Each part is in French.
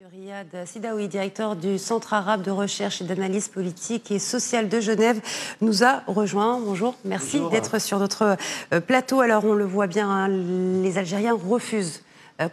Riyad Sidaoui, directeur du Centre arabe de recherche et d'analyse politique et sociale de Genève, nous a rejoint. Bonjour, merci d'être sur notre plateau. Alors on le voit bien, hein, les Algériens refusent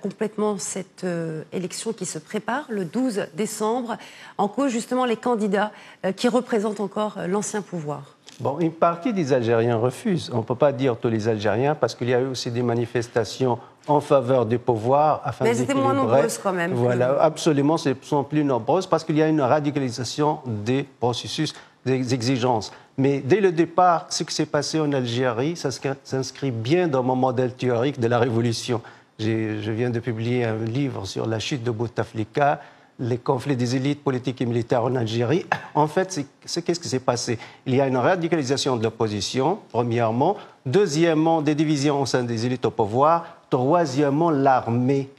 complètement cette élection qui se prépare le 12 décembre, en cause justement les candidats qui représentent encore l'ancien pouvoir. Bon, une partie des Algériens refusent. On ne peut pas dire tous les Algériens parce qu'il y a eu aussi des manifestations en faveur du pouvoir. Mais elles étaient moins nombreuses quand même. Voilà, absolument, elles sont plus nombreuses parce qu'il y a une radicalisation des processus, des exigences. Mais dès le départ, ce qui s'est passé en Algérie, ça s'inscrit bien dans mon modèle théorique de la révolution. Je viens de publier un livre sur la chute de Bouteflika, les conflits des élites politiques et militaires en Algérie. En fait, qu'est-ce qui s'est passé? Il y a une radicalisation de l'opposition, premièrement. Deuxièmement, des divisions au sein des élites au pouvoir. Troisièmement, l'armée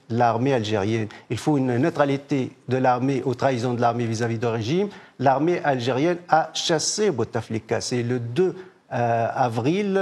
algérienne. Il faut une neutralité de l'armée aux trahisons de l'armée vis-à-vis du régime. L'armée algérienne a chassé Bouteflika. C'est le 2 avril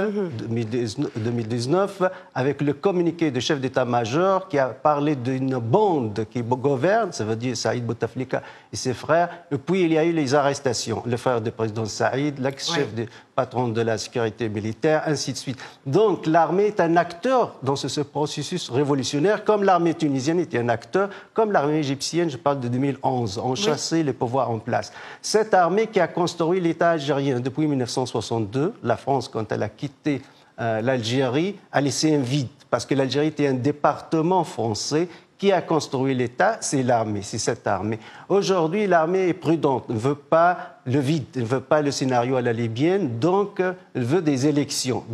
2019, avec le communiqué du chef d'état-major qui a parlé d'une bande qui gouverne, ça veut dire Saïd Bouteflika et ses frères. Et puis il y a eu les arrestations, le frère du président Saïd, l'ex-chef du patron de la sécurité militaire, ainsi de suite. Donc l'armée est un acteur dans ce processus révolutionnaire, comme l'armée tunisienne était un acteur, comme l'armée égyptienne, je parle de 2011, ont chassé les pouvoirs en place. Cette armée qui a construit l'État algérien depuis 1962, la France, quand elle a quitté l'Algérie, a laissé un vide, parce que l'Algérie était un département français. Qui a construit l'État? C'est l'armée, c'est cette armée. Aujourd'hui, l'armée est prudente, ne veut pas le vide, ne veut pas le scénario à la libyenne, donc elle veut des élections.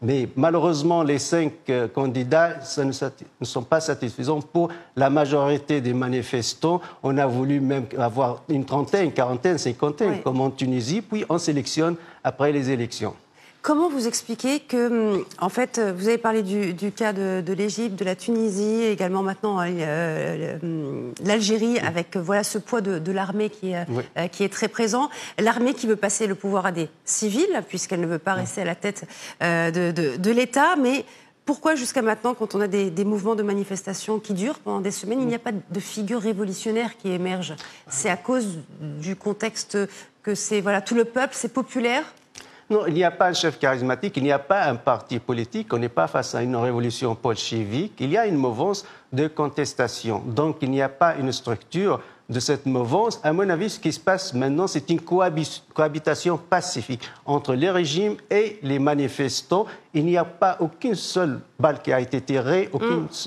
Mais malheureusement, les 5 candidats ne sont pas satisfaisants pour la majorité des manifestants. On a voulu même avoir une trentaine, quarantaine, cinquantaine, comme en Tunisie, puis on sélectionne après les élections. Comment vous expliquez que, en fait, vous avez parlé du cas de l'Égypte, de la Tunisie, également maintenant l'Algérie, avec voilà, ce poids de l'armée qui est très présent. L'armée qui veut passer le pouvoir à des civils, puisqu'elle ne veut pas rester à la tête de l'État. Mais pourquoi jusqu'à maintenant, quand on a des mouvements de manifestation qui durent pendant des semaines, il n'y a pas de figure révolutionnaire qui émerge? C'est à cause du contexte que c'est voilà, tout le peuple, c'est populaire? Non, il n'y a pas un chef charismatique, il n'y a pas un parti politique, on n'est pas face à une révolution bolchevique, il y a une mouvance de contestation. Donc il n'y a pas une structure de cette mouvance. À mon avis, ce qui se passe maintenant, c'est une cohabitation pacifique entre les régimes et les manifestants. Il n'y a pas aucune seule balle qui a été tirée,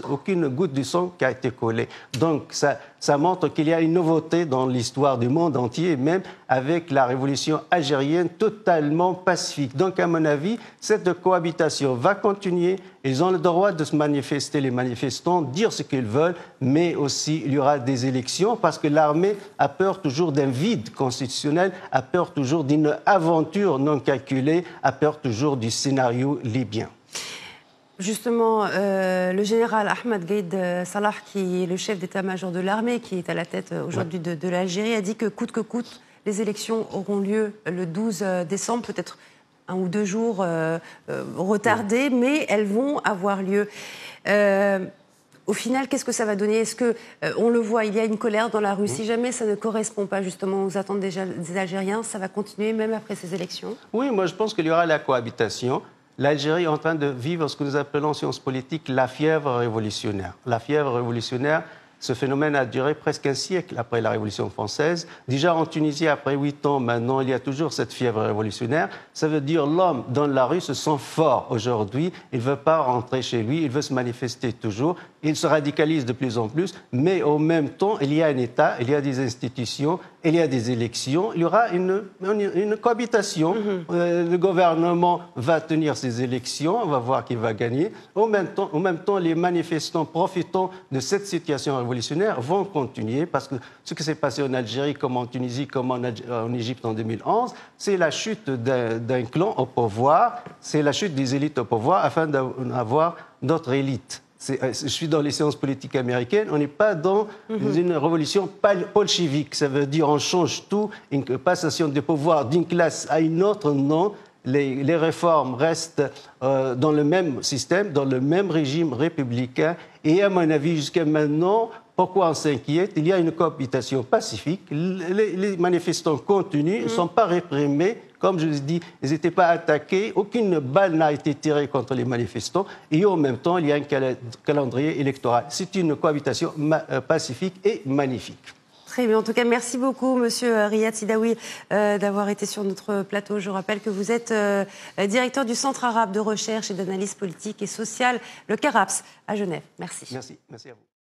aucune goutte de sang qui a été collée. Donc ça montre qu'il y a une nouveauté dans l'histoire du monde entier, même avec la révolution algérienne totalement pacifique. Donc à mon avis, cette cohabitation va continuer. Ils ont le droit de se manifester, les manifestants, dire ce qu'ils veulent, mais aussi il y aura des élections parce que l'armée a peur toujours d'un vide constitutionnel, a peur toujours d'une aventure non calculée, a peur toujours du scénario libyen. Justement, le général Ahmed Gaïd Salah, qui est le chef d'état-major de l'armée, qui est à la tête aujourd'hui de l'Algérie, a dit que coûte, les élections auront lieu le 12 décembre, peut-être 1 ou 2 jours retardés, mais elles vont avoir lieu. Au final, qu'est-ce que ça va donner? Est-ce que, on le voit, il y a une colère dans la rue. Si jamais ça ne correspond pas justement aux attentes des Algériens, ça va continuer même après ces élections? Oui, moi je pense qu'il y aura la cohabitation. L'Algérie est en train de vivre ce que nous appelons en sciences politiques la fièvre révolutionnaire. La fièvre révolutionnaire, ce phénomène a duré presque un siècle après la Révolution française. Déjà en Tunisie, après 8 ans, maintenant, il y a toujours cette fièvre révolutionnaire. Ça veut dire l'homme dans la rue se sent fort aujourd'hui. Il ne veut pas rentrer chez lui, il veut se manifester toujours. Il se radicalise de plus en plus, mais en même temps, il y a un État, il y a des institutions, il y a des élections. Il y aura une cohabitation. Le gouvernement va tenir ses élections, on va voir qui va gagner. En même temps, les manifestants profitant de cette situation révolutionnaire vont continuer parce que ce qui s'est passé en Algérie, comme en Tunisie, comme en Égypte en 2011, c'est la chute d'un clan au pouvoir, c'est la chute des élites au pouvoir afin d'avoir d'autres élites. Je suis dans les sciences politiques américaines, on n'est pas dans une révolution bolchevique. Ça veut dire on change tout, une passation de pouvoir d'une classe à une autre, non. Les réformes restent dans le même système, dans le même régime républicain. Et à mon avis, jusqu'à maintenant, Pourquoi on s'inquiète? Il y a une cohabitation pacifique. Les manifestants continuent, ils ne sont pas réprimés. Comme je l'ai dit, ils n'étaient pas attaqués. Aucune balle n'a été tirée contre les manifestants. Et en même temps, il y a un calendrier électoral. C'est une cohabitation pacifique et magnifique. Très bien. En tout cas, merci beaucoup, Monsieur Riyad Sidaoui, d'avoir été sur notre plateau. Je rappelle que vous êtes directeur du Centre arabe de recherche et d'analyse politique et sociale, le CARAPS, à Genève. Merci. Merci à vous.